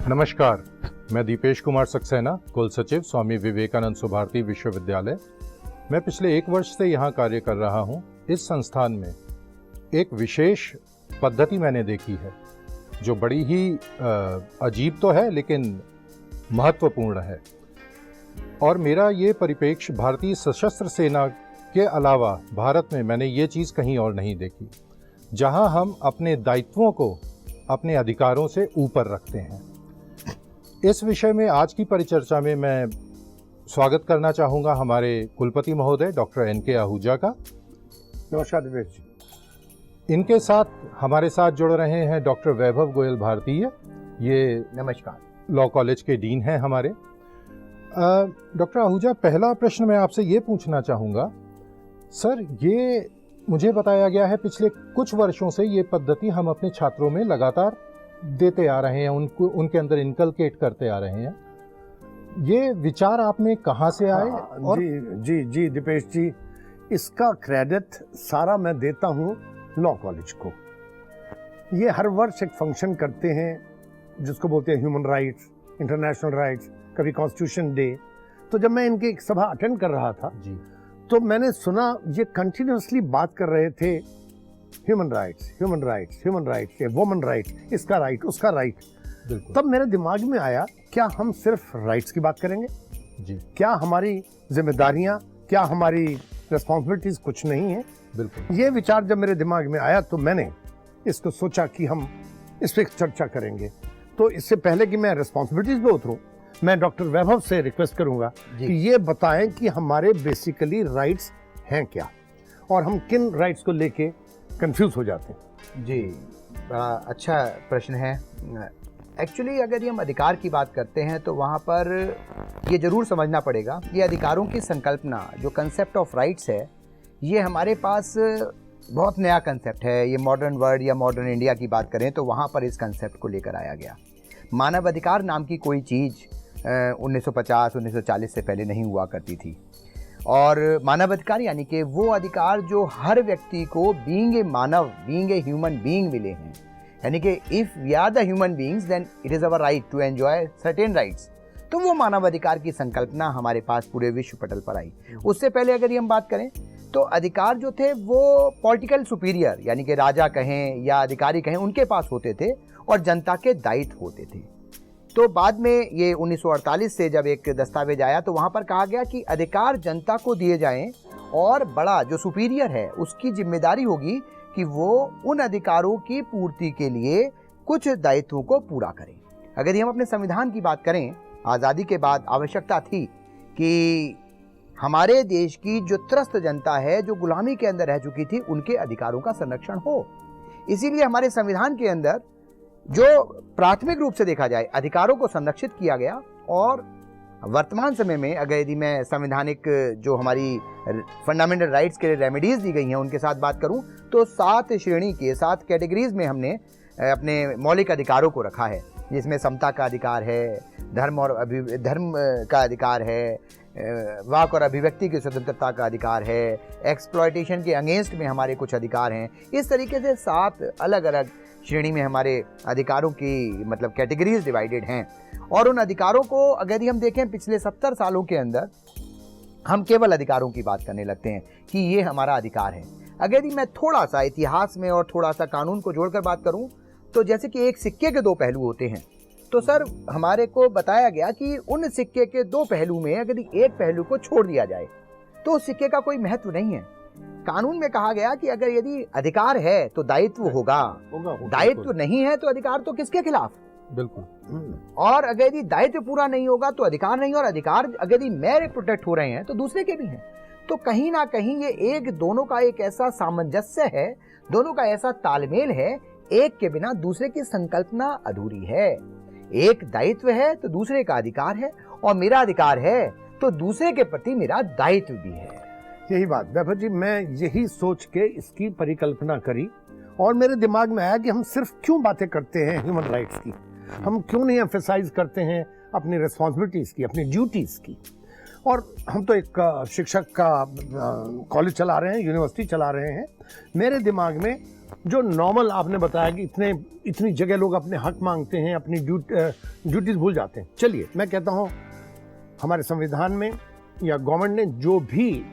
नमस्कार, मैं दीपेश कुमार सक्सेना, कुल सचिव स्वामी विवेकानंद सुभारती विश्वविद्यालय। मैं पिछले 1 वर्ष से यहाँ कार्य कर रहा हूँ। इस संस्थान में एक विशेष पद्धति मैंने देखी है जो बड़ी ही अजीब तो है लेकिन महत्वपूर्ण है। और मेरा ये परिप्रेक्ष्य भारतीय सशस्त्र सेना के अलावा भारत में मैंने ये चीज़ कहीं और नहीं देखी, जहाँ हम अपने दायित्वों को अपने अधिकारों से ऊपर रखते हैं। इस विषय में आज की परिचर्चा में मैं स्वागत करना चाहूँगा हमारे कुलपति महोदय डॉक्टर NK आहूजा का। नमस्कार दिवेश जी। इनके साथ हमारे साथ जुड़ रहे हैं डॉक्टर वैभव गोयल भारतीय, ये नमस्कार, लॉ कॉलेज के डीन हैं हमारे। डॉक्टर आहूजा, पहला प्रश्न मैं आपसे ये पूछना चाहूँगा, सर ये मुझे बताया गया है पिछले कुछ वर्षों से ये पद्धति हम अपने छात्रों में लगातार देते आ रहे हैं, उनके अंदर इनकलकेट करते आ रहे हैं। ये विचार आप में कहाँ से आए? और जी दीपेश जी, इसका क्रेडिट सारा मैं देता हूँ लॉ कॉलेज को। ये हर वर्ष एक फंक्शन करते हैं जिसको बोलते हैं ह्यूमन राइट्स, इंटरनेशनल राइट्स, कभी कॉन्स्टिट्यूशन डे। तो जब मैं इनकी एक सभा अटेंड कर रहा था जी, तो मैंने सुना ये कंटिन्यूसली बात कर रहे थे human rights, human rights, human rights, ये वुमन राइट्स, इसका राइट, उसका राइट। तब मेरे दिमाग में आया, क्या हम सिर्फ राइट्स की बात करेंगे जी? क्या हमारी जिम्मेदारियां, क्या हमारी रिस्पॉन्सिबिलिटीज कुछ नहीं है? बिल्कुल। ये विचार जब मेरे दिमाग में आया तो मैंने इसको सोचा कि हम इस पर चर्चा करेंगे। तो इससे पहले कि मैं रिस्पॉन्सिबिलिटीज पे उतरूं, मैं डॉक्टर वैभव से रिक्वेस्ट करूंगा कि ये बताएं कि हमारे बेसिकली राइट्स हैं क्या और हम किन राइट्स को लेके कंफ्यूज हो जाते हैं। जी, बड़ा अच्छा प्रश्न है। एक्चुअली अगर हम अधिकार की बात करते हैं तो वहाँ पर ये ज़रूर समझना पड़ेगा, ये अधिकारों की संकल्पना, जो कंसेप्ट ऑफ राइट्स है, ये हमारे पास बहुत नया कंसेप्ट है। ये मॉडर्न वर्ल्ड या मॉडर्न इंडिया की बात करें तो वहाँ पर इस कंसेप्ट को लेकर आया गया। मानव अधिकार नाम की कोई चीज़ 1950-1940 से पहले नहीं हुआ करती थी। और मानव अधिकार यानी कि वो अधिकार जो हर व्यक्ति को बीइंग ए मानव, बीइंग ए ह्यूमन बीइंग मिले हैं। यानी कि if we are the human beings then it is our right to enjoy certain rights. तो वो मानव अधिकार की संकल्पना हमारे पास पूरे विश्व पटल पर आई। उससे पहले अगर हम बात करें तो अधिकार जो थे वो पॉलिटिकल सुपीरियर यानी कि राजा कहें या अधिकारी कहें, उनके पास होते थे और जनता के दायित्व होते थे। तो बाद में ये 1948 से जब एक दस्तावेज आया तो वहाँ पर कहा गया कि अधिकार जनता को दिए जाएं और बड़ा जो सुपीरियर है उसकी जिम्मेदारी होगी कि वो उन अधिकारों की पूर्ति के लिए कुछ दायित्वों को पूरा करें। अगर हम अपने संविधान की बात करें, आज़ादी के बाद आवश्यकता थी कि हमारे देश की जो त्रस्त जनता है, जो गुलामी के अंदर रह चुकी थी, उनके अधिकारों का संरक्षण हो। इसीलिए हमारे संविधान के अंदर जो प्राथमिक रूप से देखा जाए अधिकारों को संरक्षित किया गया। और वर्तमान समय में अगर यदि मैं संवैधानिक जो हमारी फंडामेंटल राइट्स के रेमेडीज दी गई हैं उनके साथ बात करूं तो 7 श्रेणी के 7 कैटेगरीज में हमने अपने मौलिक अधिकारों को रखा है, जिसमें समता का अधिकार है, धर्म का अधिकार है, वाक और अभिव्यक्ति की स्वतंत्रता का अधिकार है, एक्सप्लॉयटेशन के अगेंस्ट में हमारे कुछ अधिकार हैं। इस तरीके से 7 अलग अलग श्रेणी में हमारे अधिकारों की मतलब कैटेगरीज डिवाइडेड हैं। और उन अधिकारों को अगर हम देखें पिछले 70 सालों के अंदर हम केवल अधिकारों की बात करने लगते हैं कि ये हमारा अधिकार है। अगर मैं थोड़ा सा इतिहास में और थोड़ा सा कानून को जोड़कर बात करूं तो जैसे कि एक सिक्के के 2 पहलू होते हैं, तो सर हमारे को बताया गया कि उन सिक्के के 2 पहलू में अगर एक पहलू को छोड़ दिया जाए तो सिक्के का कोई महत्व नहीं है। कानून में कहा गया कि अगर यदि अधिकार है तो दायित्व होगा, दायित्व नहीं है तो अधिकार तो किसके खिलाफ? बिल्कुल। और अगर यदि दायित्व पूरा नहीं होगा तो अधिकार नहीं, और अधिकार अगर यदि मेरे प्रोटेक्ट हो रहे हैं तो दूसरे के भी हैं। तो कहीं ना कहीं ये दोनों का एक ऐसा सामंजस्य है, दोनों का ऐसा तालमेल है, एक के बिना दूसरे की संकल्पना अधूरी है। एक दायित्व है तो दूसरे का अधिकार है, और मेरा अधिकार है तो दूसरे के प्रति मेरा दायित्व भी है। यही बात वैभव जी, मैं यही सोच के इसकी परिकल्पना करी और मेरे दिमाग में आया कि हम सिर्फ क्यों बातें करते हैं ह्यूमन राइट्स की, हम क्यों नहीं एम्फेसाइज करते हैं अपनी रिस्पॉन्सिबिलिटीज की, अपनी ड्यूटीज की। और हम तो एक शिक्षक का कॉलेज चला रहे हैं, यूनिवर्सिटी चला रहे हैं। मेरे दिमाग में जो नॉर्मल आपने बताया कि इतनी जगह लोग अपने हक मांगते हैं, अपनी ड्यूटीज भूल जाते हैं। चलिए मैं कहता हूँ हमारे संविधान में या गवर्नमेंट ने जो भी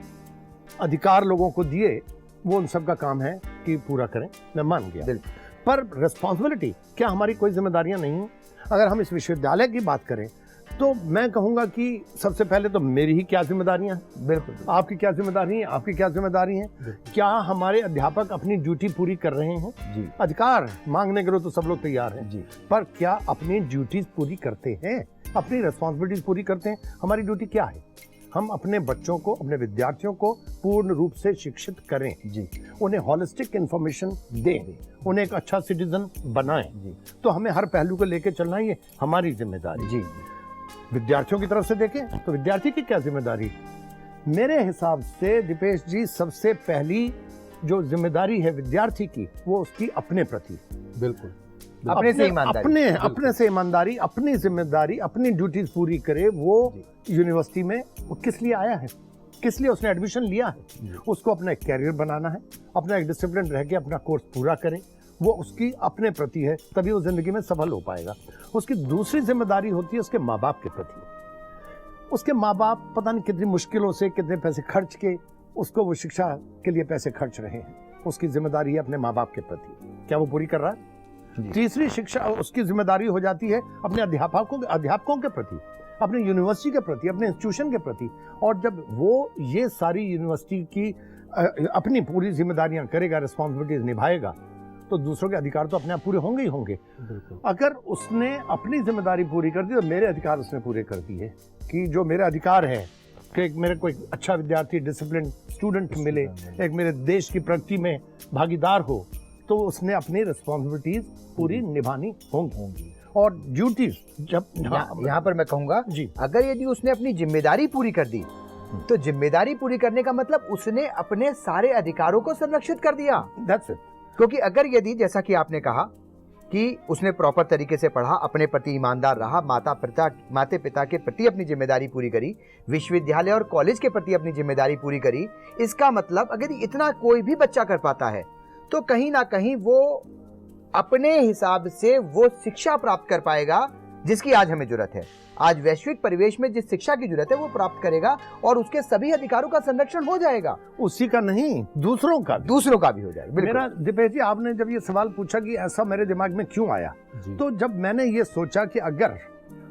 अधिकार लोगों को दिए वो उन सब का काम है कि पूरा करें, मैं मान गया। पर रिस्पॉन्सिबिलिटी क्या हमारी कोई जिम्मेदारियां नहीं हैं? अगर हम इस विश्वविद्यालय की बात करें तो मैं कहूंगा कि सबसे पहले तो मेरी ही क्या जिम्मेदारियां हैं, बिल्कुल आपकी क्या जिम्मेदारी है, आपकी क्या जिम्मेदारी है, क्या हमारे अध्यापक अपनी ड्यूटी पूरी कर रहे हैं जी। अधिकार मांगने के लिए तो सब लोग तैयार हैं जी, पर क्या अपनी ड्यूटीज पूरी करते हैं, अपनी रिस्पॉन्सिबिलिटीज पूरी करते हैं? हमारी ड्यूटी क्या है? हम अपने बच्चों को, अपने विद्यार्थियों को पूर्ण रूप से शिक्षित करें जी, उन्हें हॉलिस्टिक इंफॉर्मेशन दें, उन्हें एक अच्छा सिटीजन बनाएं जी। तो हमें हर पहलू को लेकर चलना, ये हमारी जिम्मेदारी जी। विद्यार्थियों की तरफ से देखें तो विद्यार्थी की क्या जिम्मेदारी? मेरे हिसाब से दीपेश जी सबसे पहली जो जिम्मेदारी है विद्यार्थी की वो उसकी अपने प्रति, बिल्कुल अपने से ईमानदारी, अपने से ईमानदारी, अपनी जिम्मेदारी, अपनी ड्यूटीज पूरी करे। वो यूनिवर्सिटी में वो किस लिए आया है, किस लिए उसने एडमिशन लिया है, उसको अपना एक कैरियर बनाना है, अपना एक डिसिप्लिन रह के अपना कोर्स पूरा करें, वो उसकी अपने प्रति है, तभी वो जिंदगी में सफल हो पाएगा। उसकी दूसरी जिम्मेदारी होती है उसके माँ बाप के प्रति। उसके माँ बाप पता नहीं कितनी मुश्किलों से कितने पैसे खर्च के उसको वो शिक्षा के लिए पैसे खर्च रहे हैं, उसकी जिम्मेदारी है अपने माँ बाप के प्रति, क्या वो पूरी कर रहा है? तीसरी शिक्षा उसकी जिम्मेदारी हो जाती है अपने अध्यापकों के प्रति, अपने यूनिवर्सिटी के प्रति, अपने इंस्टीट्यूशन के प्रति। और जब वो ये सारी यूनिवर्सिटी की अपनी पूरी जिम्मेदारियां करेगा, रिस्पॉन्सिबिलिटीज निभाएगा, तो दूसरों के अधिकार तो अपने आप पूरे होंगे ही होंगे। अगर उसने अपनी जिम्मेदारी पूरी कर दी तो मेरे अधिकार उसने पूरे कर दिए, कि जो मेरा अधिकार है कि मेरे को एक अच्छा विद्यार्थी, डिसिप्लिन स्टूडेंट मिले, एक मेरे देश की प्रगति में भागीदार हो, तो उसने अपनी रिस्पॉन्सिबिलिटीज पूरी निभानी होंगी। और ड्यूटीज जब यहाँ पर मैं कहूंगा जी, अगर यदि उसने अपनी जिम्मेदारी पूरी कर दी तो जिम्मेदारी पूरी करने का मतलब उसने अपने सारे अधिकारों को संरक्षित कर दिया। That's it. क्योंकि अगर यदि जैसा कि आपने कहा कि उसने प्रॉपर तरीके से पढ़ा, अपने प्रति ईमानदार रहा, माता पिता के प्रति अपनी जिम्मेदारी पूरी करी, विश्वविद्यालय और कॉलेज के प्रति अपनी जिम्मेदारी पूरी करी, इसका मतलब अगर इतना कोई भी बच्चा कर पाता है तो कहीं ना कहीं वो अपने हिसाब से वो शिक्षा प्राप्त कर पाएगा जिसकी आज हमें जरूरत है। आज वैश्विक परिवेश में जिस शिक्षा की जरूरत है वो प्राप्त करेगा और उसके सभी अधिकारों का संरक्षण हो जाएगा। उसी का नहीं, दूसरों का भी हो जाएगा। मेरा दीपेश जी, आपने जब ये सवाल पूछा कि ऐसा मेरे दिमाग में क्यों आया, तो जब मैंने ये सोचा कि अगर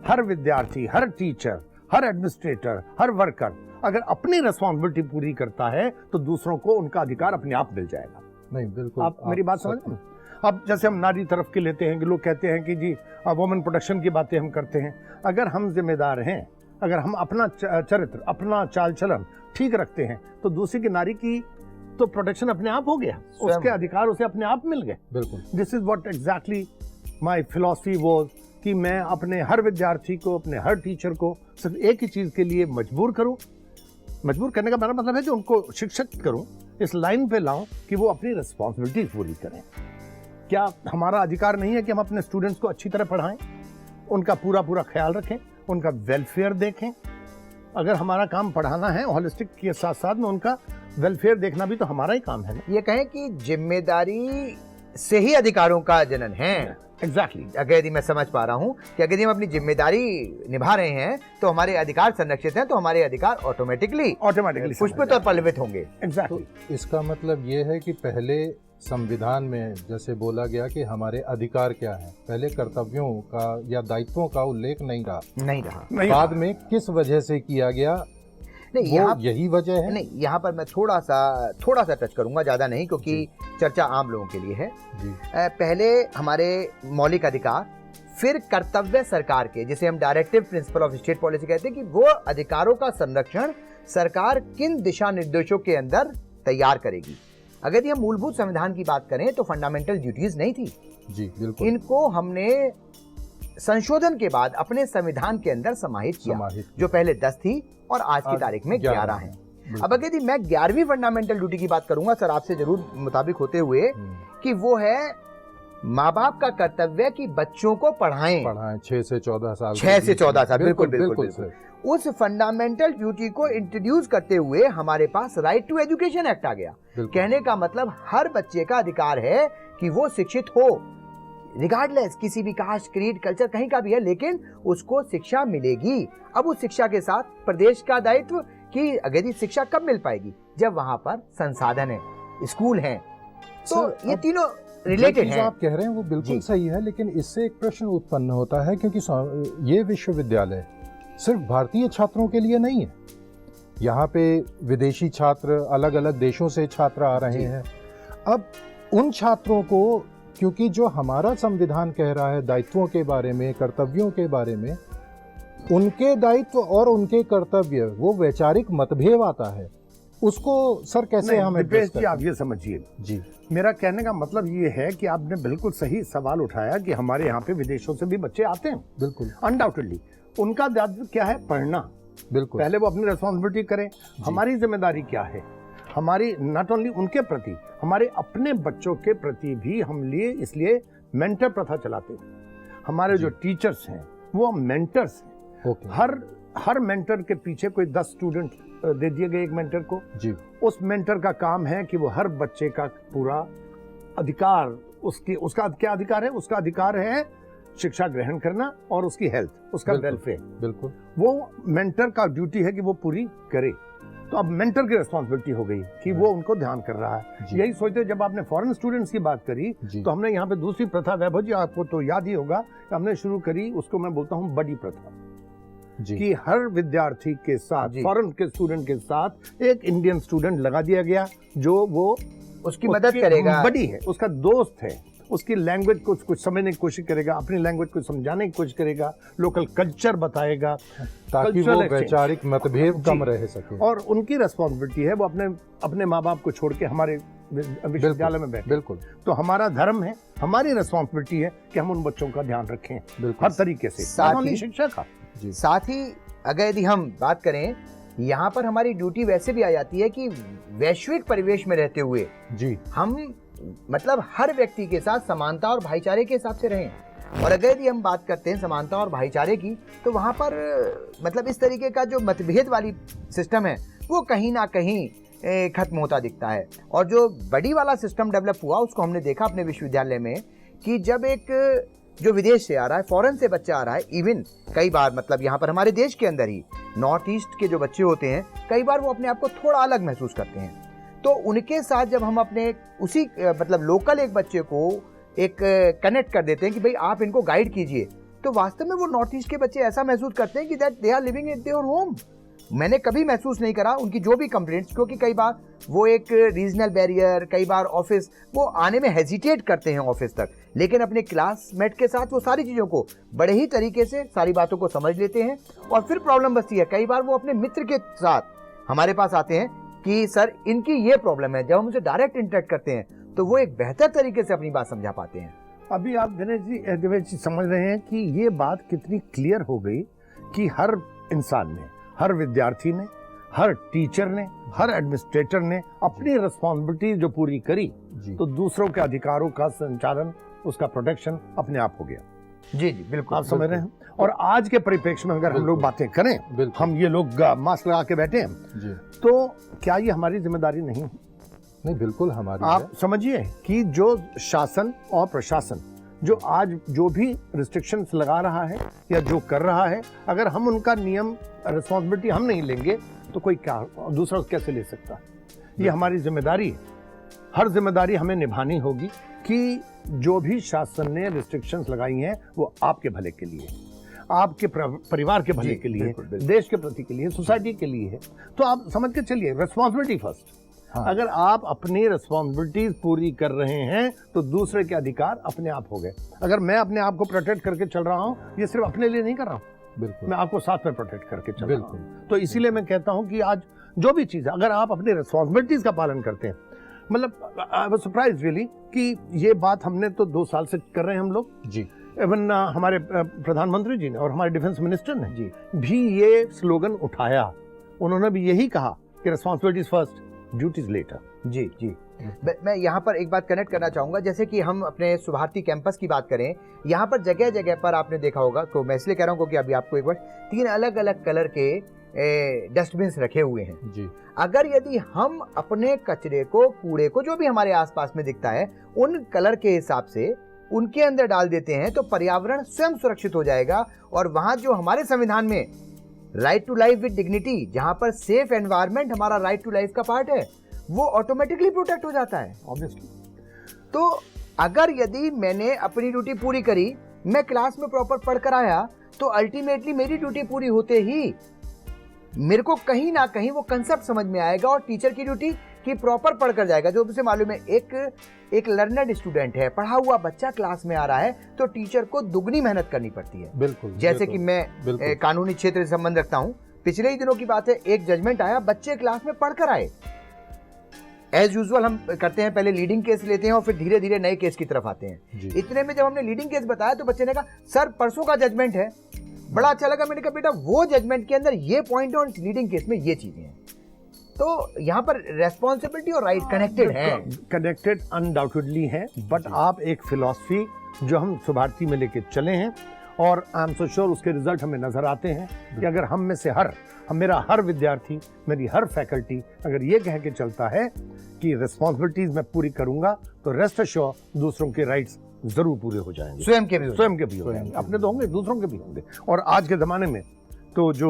हर विद्यार्थी, हर टीचर, हर एडमिनिस्ट्रेटर, हर वर्कर अगर अपनी रिस्पॉन्सिबिलिटी पूरी करता है तो दूसरों को उनका अधिकार अपने आप मिल जाएगा। नहीं, बिल्कुल आप मेरी बात समझ रहे हैं? अब जैसे हम नारी तरफ के लेते हैं कि लोग कहते हैं कि जी वुमेन प्रोटेक्शन की बातें हम करते हैं। अगर हम जिम्मेदार हैं, अगर हम अपना चरित्र, अपना चाल चलन ठीक रखते हैं तो दूसरी की नारी की तो प्रोटेक्शन अपने आप हो गया, उसके अधिकार उसे अपने आप मिल गए। बिल्कुल, this is what exactly my philosophy was, कि मैं अपने हर विद्यार्थी को, अपने हर टीचर को सिर्फ एक ही चीज के लिए मजबूर करूं। मजबूर करने का मेरा मतलब है कि उनको शिक्षित करूं, इस लाइन पे लाऊं कि वो अपनी रिस्पॉन्सिबिलिटी पूरी करें। क्या हमारा अधिकार नहीं है कि हम अपने स्टूडेंट्स को अच्छी तरह पढ़ाएं, उनका पूरा ख्याल रखें, उनका वेलफेयर देखें? अगर हमारा काम पढ़ाना है, होलिस्टिक के साथ साथ में उनका वेलफेयर देखना भी तो हमारा ही काम है ना। ये कहें कि जिम्मेदारी से ही अधिकारों का जनन है। एग्जैक्टली अगर यदि मैं समझ पा रहा हूँ कि अगर हम अपनी जिम्मेदारी निभा रहे हैं तो हमारे अधिकार संरक्षित हैं, तो हमारे अधिकार ऑटोमेटिकली पुष्पित और पल्लवित होंगे। एग्जैक्टली तो इसका मतलब ये है कि पहले संविधान में जैसे बोला गया कि हमारे अधिकार क्या है, पहले कर्तव्यों का या दायित्वों का उल्लेख नहीं रहा। बाद में किस वजह से किया गया, नहीं, वो यही वजह है। नहीं, यहाँ पर मैं थोड़ा सा टच करूंगा, ज्यादा नहीं, क्योंकि चर्चा आम लोगों के लिए है जी। पहले हमारे मौलिक अधिकार, फिर कर्तव्य सरकार के, जिसे हम directive principle of state policy कहते हैं, कि वो अधिकारों का संरक्षण सरकार किन दिशा निर्देशों के अंदर तैयार करेगी। अगर ये मूलभूत संविधान की बात करें तो फंडामेंटल ड्यूटीज नहीं थी जी, बिल्कुल। इनको हमने संशोधन के बाद अपने संविधान के अंदर समाहित किया, जो पहले 10 थी और आज की तारीख में 11 है। अब अगर यदि मैं 11वीं फंडामेंटल ड्यूटी की बात करूंगा सर आपसे जरूर मुताबिक होते हुए, कि वो है माँ बाप का कर्तव्य कि बच्चों को पढ़ाएं 6 से 14 साल। 6 से 14 साल, बिल्कुल। उस फंडामेंटल ड्यूटी को इंट्रोड्यूस करते हुए हमारे पास राइट टू एजुकेशन एक्ट आ गया। कहने का मतलब हर बच्चे का अधिकार है कि वो शिक्षित हो, रिगार्डलेस किसी भी कास्ट, क्रीड, कल्चर कहीं का भी है, लेकिन उसको शिक्षा मिलेगी। अब उस शिक्षा के साथ प्रदेश का दायित्व कि अगर ये शिक्षा कब मिल पाएगी, जब वहां पर संसाधन है, स्कूल है। तो ये तीनों रिलेटेड हैं। आप कह रहे हैं वो बिल्कुल सही है, लेकिन इससे एक प्रश्न उत्पन्न होता है क्योंकि ये विश्वविद्यालय सिर्फ भारतीय छात्रों के लिए नहीं है। यहाँ पे विदेशी छात्र, अलग अलग देशों से छात्र आ रहे हैं। अब उन छात्रों को, क्योंकि जो हमारा संविधान कह रहा है दायित्वों के बारे में, कर्तव्यों के बारे में, उनके दायित्व और उनके कर्तव्य, वो वैचारिक मतभेद आता है। उसको सर कैसे हमें दीपेश जी आप ये समझिए जी, मेरा कहने का मतलब ये है कि आपने बिल्कुल सही सवाल उठाया कि हमारे यहाँ पे विदेशों से भी बच्चे आते हैं, बिल्कुल अनडाउटेडली। उनका दायित्व क्या है? पढ़ना। बिल्कुल, पहले वो अपनी रिस्पॉन्सिबिलिटी करें। हमारी जिम्मेदारी क्या है? हमारी नॉट ओनली उनके प्रति, हमारे अपने बच्चों के प्रति भी हम लिए इसलिए मेंटर प्रथा चलाते हैं। हमारे जो टीचर्स हैं वो मेंटर्स हैं। हर मेंटर के पीछे कोई 10 स्टूडेंट दे दिए गए एक मेंटर को जी। उस मेंटर का काम है कि वो हर बच्चे का पूरा अधिकार, उसका क्या अधिकार है? उसका अधिकार है शिक्षा ग्रहण करना और उसकी हेल्थ, उसका वेलफेयर। बिल्कुल, वो मेंटर का ड्यूटी है कि वो पूरी करे। तो अब मेंटर की रिस्पॉन्सिबिलिटी हो गई कि वो उनको ध्यान कर रहा है। यही सोचते जब आपने फॉरेन स्टूडेंट्स की बात करी तो हमने यहाँ पे दूसरी प्रथा, वैभव जी आपको तो याद ही होगा, हमने शुरू करी, उसको मैं बोलता हूँ बड़ी प्रथा, कि हर विद्यार्थी के साथ, फॉरेन के स्टूडेंट के साथ एक इंडियन स्टूडेंट लगा दिया गया जो वो उसकी मदद करेगा, बड़ी है, उसका दोस्त है, उसकी लैंग्वेज को कुछ समझने की कोशिश करेगा, अपनी लैंग्वेज को समझाने की कोशिश करेगा, लोकल कल्चर बताएगा, ताकि वो वैचारिक मतभेद कम रह सके। और उनकी रिस्पॉन्सिबिलिटी है वो अपने माँ बाप को छोड़ के हमारे विश्वविद्यालय में बैठे। बिल्कुल, तो हमारा धर्म है, हमारी रिस्पॉन्सिबिलिटी है कि हम उन बच्चों का ध्यान रखें हर तरीके से, साथ ही शिक्षा का। साथ ही अगर यदि हम बात करें, यहाँ पर हमारी ड्यूटी वैसे भी आ जाती है कि वैश्विक परिवेश में रहते हुए जी हम मतलब हर व्यक्ति के साथ समानता और भाईचारे के हिसाब से रहें। और अगर यदि हम बात करते हैं समानता और भाईचारे की, तो वहाँ पर मतलब इस तरीके का जो मतभेद वाली सिस्टम है वो कहीं ना कहीं खत्म होता दिखता है। और जो बड़ी वाला सिस्टम डेवलप हुआ उसको हमने देखा अपने विश्वविद्यालय में कि जब एक जो विदेश से आ रहा है, फॉरेन से बच्चा आ रहा है, इवन कई बार मतलब यहाँ पर हमारे देश के अंदर ही नॉर्थ ईस्ट के जो बच्चे होते हैं, कई बार वो अपने आप को थोड़ा अलग महसूस करते हैं। तो उनके साथ जब हम अपने उसी मतलब लोकल एक बच्चे को एक कनेक्ट कर देते हैं कि भाई आप इनको गाइड कीजिए, तो वास्तव में वो नॉर्थ ईस्ट के बच्चे ऐसा महसूस करते हैं कि that they are living in their home. मैंने कभी महसूस नहीं करा उनकी जो भी कंप्लेंट्स, क्योंकि कई बार वो एक रीजनल बैरियर, कई बार ऑफिस वो आने में हेजिटेट करते हैं ऑफिस तक, लेकिन अपने क्लासमेट के साथ वो सारी चीज़ों को बड़े ही तरीके से सारी बातों को समझ लेते हैं। और फिर प्रॉब्लम बचती है, कई बार वो अपने मित्र के साथ हमारे पास आते हैं कि सर इनकी ये प्रॉब्लम है। जब हम उनसे डायरेक्ट इंटरेक्ट करते हैं तो वो एक बेहतर तरीके से अपनी बात समझा पाते हैं। अभी आप दिनेश जी समझ रहे हैं कि ये बात कितनी क्लियर हो गई कि हर इंसान ने, हर विद्यार्थी ने, हर टीचर ने, हर एडमिनिस्ट्रेटर ने अपनी रिस्पॉन्सिबिलिटी जो पूरी करी, तो दूसरों के अधिकारों का संचालन, उसका प्रोटेक्शन अपने आप हो गया। जी जी बिल्कुल, आप समझ रहे हैं। और आज के परिप्रेक्ष्य में अगर हम लोग बातें करें, हम ये लोग मास्क लगा के बैठे हैं जी, तो क्या ये हमारी जिम्मेदारी नहीं है? नहीं, बिल्कुल हमारी। आप समझिए कि जो शासन और प्रशासन जो आज जो भी रिस्ट्रिक्शंस लगा रहा है या जो कर रहा है, अगर हम उनका नियम रिस्पॉन्सिबिलिटी हम नहीं लेंगे तो कोई क्या दूसरा कैसे ले सकता? ये हमारी जिम्मेदारी है। हर जिम्मेदारी हमें निभानी होगी कि जो भी शासन ने रिस्ट्रिक्शंस लगाई हैं वो आपके भले के लिए, आपके परिवार के भले के लिए, देश के प्रति के लिए, सोसाइटी के लिए है। तो आप समझ के चलिए, रिस्पॉन्सिबिलिटी फर्स्ट। अगर आप अपनी रिस्पॉन्सिबिलिटीज पूरी कर रहे हैं तो दूसरे के अधिकार अपने आप हो गए। अगर मैं अपने आप को प्रोटेक्ट करके चल रहा हूं, ये सिर्फ अपने लिए नहीं कर रहा हूं, बिल्कुल मैं आपको साथ में प्रोटेक्ट करके चल रहा हूं। तो इसीलिए मैं कहता हूं कि आज जो भी चीज है, अगर आप अपनी रिस्पॉन्सिबिलिटीज का पालन करते हैं, मतलब आई वाज सरप्राइज्ड रियली कि ये बात हमने तो 2 साल से कर रहे हैं हम लोग जी। इवन हमारे प्रधानमंत्री जी ने और हमारे डिफेंस मिनिस्टर ने भी ये स्लोगन उठाया। उन्होंने भी यही कहा कि रिस्पॉन्सिबिलिटीज फर्स्ट, duties later. जी जी मैं यहाँ पर एक बात कनेक्ट करना चाहूँगा, जैसे कि हम अपने सुभारती कैंपस की बात करें, यहाँ पर जगह जगह पर आपने देखा होगा, तो मैं इसलिए कह रहा हूँ क्योंकि अभी आपको एक बार 3 अलग अलग कलर के डस्टबिन रखे हुए हैं जी। अगर यदि हम अपने कचरे को, कूड़े को, जो भी हमारे आसपास में दिखता है, उन कलर के हिसाब से उनके अंदर डाल देते हैं तो पर्यावरण स्वयं सुरक्षित हो जाएगा। और वहां जो हमारे संविधान में right to life with dignity, जहां पर सेफ एनवायरनमेंट हमारा राइट टू लाइफ का पार्ट है, वो ऑटोमेटिकली प्रोटेक्ट हो जाता है Obviously. तो अगर यदि मैंने अपनी ड्यूटी पूरी करी, मैं क्लास में प्रॉपर पढ़कर आया, तो अल्टीमेटली मेरी ड्यूटी पूरी होते ही मेरे को कहीं ना कहीं वो कंसेप्ट समझ में आएगा और टीचर की ड्यूटी की प्रॉपर पढ़कर जाएगा। जो उसे मालूम है, एक लर्नर्ड स्टूडेंट है, पढ़ा हुआ बच्चा क्लास में आ रहा है, तो टीचर को दुगनी मेहनत करनी पड़ती है। बिल्कुल। जैसे कि मैं कानूनी क्षेत्र से संबंध रखता हूं, पिछले ही दिनों की बात है, एक जजमेंट आया, बच्चे क्लास में पढ़कर आए। एज यूजुअल हम करते हैं, पहले लीडिंग केस लेते हैं और फिर धीरे धीरे नए केस की तरफ आते हैं। इतने में जब हमने लीडिंग केस बताया तो बच्चे ने कहा, सर परसों का जजमेंट है। बड़ा अच्छा लगा। मैंने कहा, बेटा वो जजमेंट के अंदर ये पॉइंट है और लीडिंग केस में ये चीजें हैं। तो यहाँ पर रेस्पॉन्सिबिलिटी और राइट कनेक्टेड है। कनेक्टेड अनडाउटेडली है, बट आप एक फिलॉसफी जो हम सुभारती में लेके चले हैं, और आई एम सो श्योर उसके रिजल्ट हमें नजर आते हैं कि अगर हम में से मेरा हर विद्यार्थी, मेरी हर फैकल्टी अगर ये कह के चलता है कि रिस्पॉन्सिबिलिटीज मैं पूरी करूंगा, तो रेस्ट अश्योर दूसरों के राइट्स जरूर पूरे हो जाएंगे। स्वयं के भी हो जाएंगे। अपने तो होंगे, दूसरों के भी होंगे। और आज के जमाने में तो जो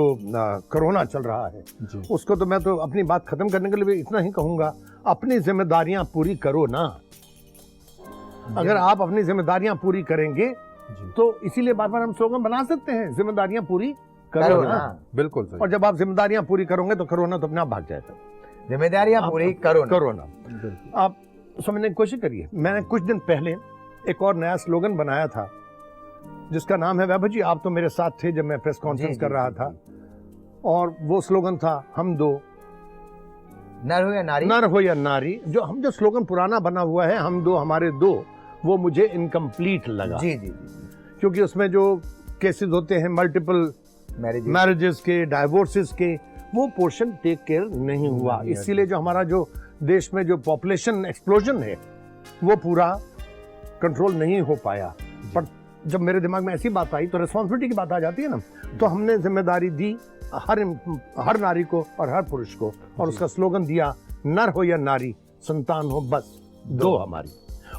कोरोना चल रहा है, उसको तो मैं तो अपनी बात खत्म करने के लिए इतना ही कहूंगा, अपनी जिम्मेदारियां पूरी करो ना। अगर आप अपनी जिम्मेदारियां पूरी करेंगे तो इसीलिए बार बार हम स्लोगन बना सकते हैं, जिम्मेदारियां पूरी करो ना। बिल्कुल सही। और जब आप जिम्मेदारियां पूरी करोगे तो कोरोना तो अपने आप भाग जाएगा। जिम्मेदारियां पूरी करो ना। आप समझने की कोशिश करिए। मैंने कुछ दिन पहले एक और नया स्लोगन बनाया था जिसका नाम है, वैभव जी आप तो मेरे साथ थे जब मैं प्रेस कॉन्फ्रेंस कर रहा था, और वो स्लोगन था, हम दो नर हो या नारी। जो स्लोगन पुराना बना हुआ है, हम दो हमारे दो, वो मुझे इनकम्प्लीट लगा। जी जी। क्योंकि उसमें जो केसेस होते हैं मल्टीपल मैरिजेस के, डाइवोर्सेस के, वो पोर्शन टेक केयर नहीं हुआ। इसीलिए जो हमारा जो देश में जो पॉपुलेशन एक्सप्लोजन है वो पूरा कंट्रोल नहीं हो पाया। पर जब मेरे दिमाग में ऐसी बात आई तो रिस्पॉन्सिबिलिटी की बात आ जाती है ना, तो हमने जिम्मेदारी दी हर नारी को और हर पुरुष को, और उसका स्लोगन दिया, नर हो या नारी, संतान हो बस दो हमारी।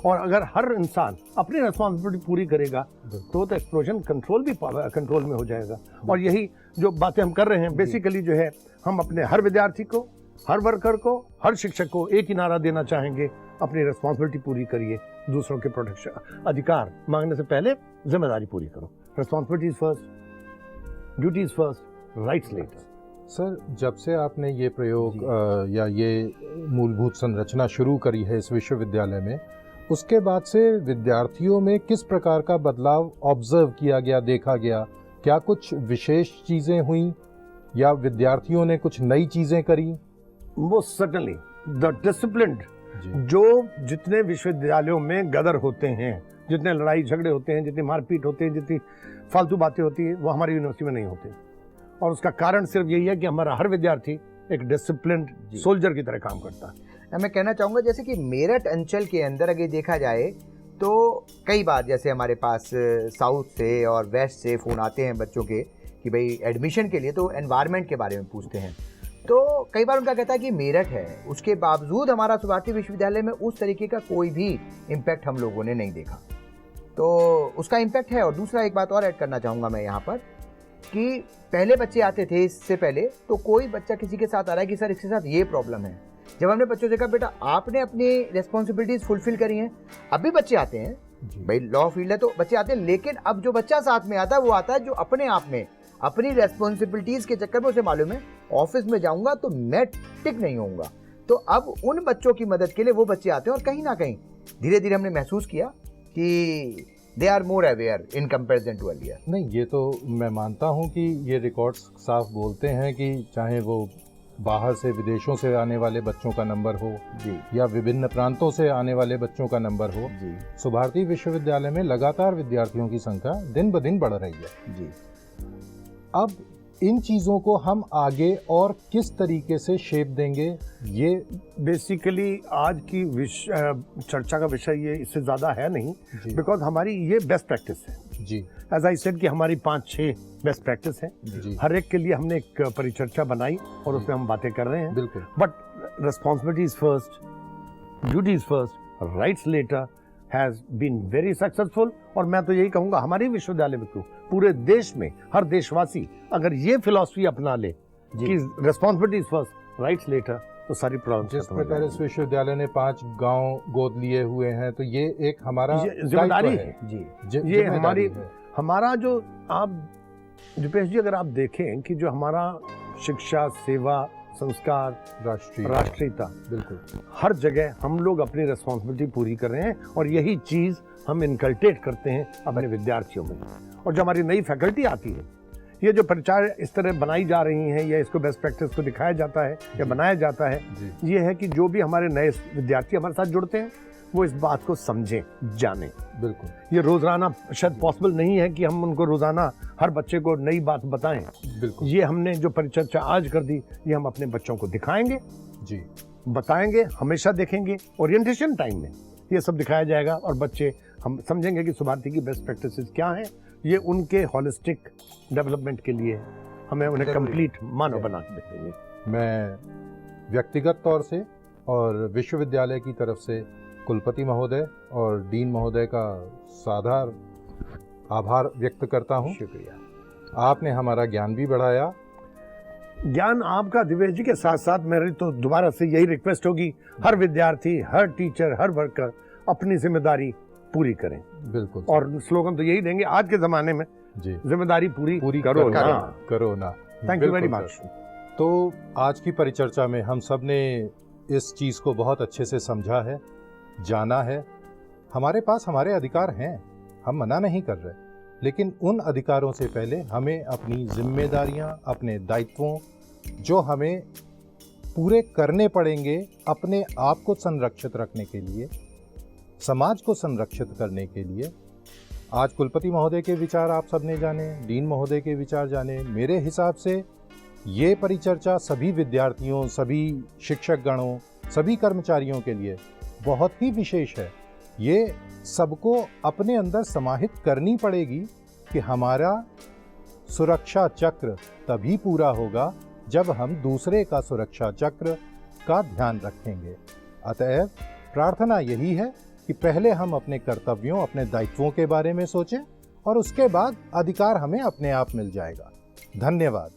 और अगर हर इंसान अपनी रिस्पॉन्सिबिलिटी पूरी करेगा तो एक्सप्लोजन कंट्रोल भी कंट्रोल में हो जाएगा। और यही जो बातें हम कर रहे हैं, बेसिकली जो है, हम अपने हर विद्यार्थी को, हर वर्कर को, हर शिक्षक को एक ही नारा देना चाहेंगे, अपनी रिस्पॉन्सिबिलिटी पूरी करिए, दूसरों के प्रोटेक्शन, अधिकार मांगने से पहले जिम्मेदारी पूरी करो। Responsibilities first, duties first, rights later. Sir, जब से आपने ये प्रयोग या ये मूलभूत संरचना शुरू करी है इस विश्वविद्यालय में, उसके बाद से विद्यार्थियों में किस प्रकार का बदलाव ऑब्जर्व किया गया, देखा गया? क्या कुछ विशेष चीजें हुई या विद्यार्थियों ने कुछ नई चीजें करी? Most certainly the discipline. जो जितने विश्वविद्यालयों में गदर होते हैं, जितने लड़ाई झगड़े होते हैं, जितनी मारपीट होती है, जितनी फालतू बातें होती है, वो हमारी यूनिवर्सिटी में नहीं होती। और उसका कारण सिर्फ यही है कि हमारा हर विद्यार्थी एक डिसिप्लिन सोल्जर की तरह काम करता है। मैं कहना चाहूँगा, जैसे कि मेरठ अंचल के अंदर अगर देखा जाए तो कई बार जैसे हमारे पास साउथ से और वेस्ट से फ़ोन आते हैं बच्चों के कि भाई एडमिशन के लिए, तो एनवायरनमेंट के बारे में पूछते हैं। तो कई बार उनका कहता है कि मेरठ है, उसके बावजूद हमारा सुभारती विश्वविद्यालय में उस तरीके का कोई भी इम्पैक्ट हम लोगों ने नहीं देखा। तो उसका इम्पैक्ट है। और दूसरा एक बात और ऐड करना चाहूँगा मैं यहाँ पर, कि पहले बच्चे आते थे, इससे पहले तो कोई बच्चा किसी के साथ आ रहा है कि सर इसके साथ ये प्रॉब्लम है। जब हमने बच्चों से कहा बेटा आपने अपनी रेस्पॉन्सिबिलिटीज फुलफिल करी हैं, अभी बच्चे आते हैं, भाई लॉ फील्ड है तो बच्चे आते हैं, लेकिन अब जो बच्चा साथ में आता है वो आता है जो अपने आप में अपनी रेस्पॉन्सिबिलिटीज के चक्कर में उसे मालूम है ऑफिस में जाऊंगा तो मैं टिक नहीं होऊंगा। तो अब उन बच्चों की मदद के लिए वो बच्चे आते हैं, और कहीं ना कहीं धीरे धीरे हमने महसूस किया कि they are more aware in comparison to earlier. नहीं, ये तो मैं मानता हूँ कि ये रिकॉर्ड्स साफ बोलते हैं कि चाहे वो बाहर से, विदेशों से आने वाले बच्चों का नंबर हो जी, या विभिन्न प्रांतों से आने वाले बच्चों का नंबर हो जी, सुभारती विश्वविद्यालय में लगातार विद्यार्थियों की संख्या दिन ब दिन बढ़ रही है जी। अब इन चीज़ों को हम आगे और किस तरीके से शेप देंगे, ये बेसिकली आज की चर्चा का विषय ये इससे ज़्यादा है नहीं, जी। बिकॉज हमारी ये बेस्ट प्रैक्टिस है। जी एज आई सेड कि हमारी 5-6 बेस्ट प्रैक्टिस है, जी हर एक के लिए हमने एक परिचर्चा बनाई और उसमें हम बातें कर रहे हैं। बिल्कुल। But responsibility is first, duty is first, rights later has been very successful. और मैं तो यही कहूँगा हमारे विश्वविद्यालय में क्यों, पूरे देश में हर देशवासी अगर ये फिलॉसफी अपना ले कि responsibility is first, rights later, तो सारी प्रॉब्लम जिस प्रकार इस विश्वविद्यालय ने 5 गांव गोद लिए हुए हैं, तो ये एक हमारा जिम्मेदारी दायित्व है। जी ये हमारा जो आप दीपेश जी अगर आप देखें कि जो हमारा शिक्षा, सेवा, संस्कार, राष्ट्रीयता, बिल्कुल हर जगह हम लोग अपनी रिस्पॉन्सिबिलिटी पूरी कर रहे हैं और यही चीज़ हम इनकल्टेट करते हैं अपने विद्यार्थियों में। और जो हमारी नई फैकल्टी आती है, ये जो प्रचार इस तरह बनाई जा रही हैं या इसको बेस्ट प्रैक्टिस को दिखाया जाता है या बनाया जाता है, ये है कि जो भी हमारे नए विद्यार्थी हमारे साथ जुड़ते हैं वो इस बात को समझें, जानें। बिल्कुल। ये रोज़ाना शायद पॉसिबल नहीं है कि हम उनको रोज़ाना हर बच्चे को नई बात बताएं। बिल्कुल। ये हमने जो परिचर्चा आज कर दी, ये हम अपने बच्चों को दिखाएंगे, जी बताएंगे, हमेशा देखेंगे। ओरिएंटेशन टाइम में ये सब दिखाया जाएगा और बच्चे हम समझेंगे कि सुभारती की बेस्ट प्रैक्टिसेस क्या हैं। ये उनके होलिस्टिक डेवलपमेंट के लिए हमें उन्हें कंप्लीट मानव बना के देखेंगे। मैं व्यक्तिगत तौर से और विश्वविद्यालय की तरफ से कुलपति महोदय और डीन महोदय का सादर आभार व्यक्त करता हूँ। शुक्रिया। आपने हमारा ज्ञान भी बढ़ाया। ज्ञान आपका दिवेश जी के साथ साथ मेरी तो दोबारा से यही रिक्वेस्ट होगी, हर विद्यार्थी, हर टीचर, हर वर्कर अपनी जिम्मेदारी पूरी करें। बिल्कुल। और स्लोगन तो यही देंगे आज के ज़माने में, जी, जिम्मेदारी पूरी करो ना। Thank you very much. तो आज की परिचर्चा में हम सब ने इस चीज़ को बहुत अच्छे से समझा है, जाना है। हमारे पास हमारे अधिकार हैं, हम मना नहीं कर रहे, लेकिन उन अधिकारों से पहले हमें अपनी जिम्मेदारियां, अपने दायित्वों जो हमें पूरे करने पड़ेंगे अपने आप को संरक्षित रखने के लिए, समाज को संरक्षित करने के लिए। आज कुलपति महोदय के विचार आप सबने जाने, डीन महोदय के विचार जाने। मेरे हिसाब से ये परिचर्चा सभी विद्यार्थियों, सभी शिक्षक गणों, सभी कर्मचारियों के लिए बहुत ही विशेष है। ये सबको अपने अंदर समाहित करनी पड़ेगी कि हमारा सुरक्षा चक्र तभी पूरा होगा जब हम दूसरे का सुरक्षा चक्र का ध्यान रखेंगे। अतएव प्रार्थना यही है कि पहले हम अपने कर्तव्यों, अपने दायित्वों के बारे में सोचें और उसके बाद अधिकार हमें अपने आप मिल जाएगा। धन्यवाद।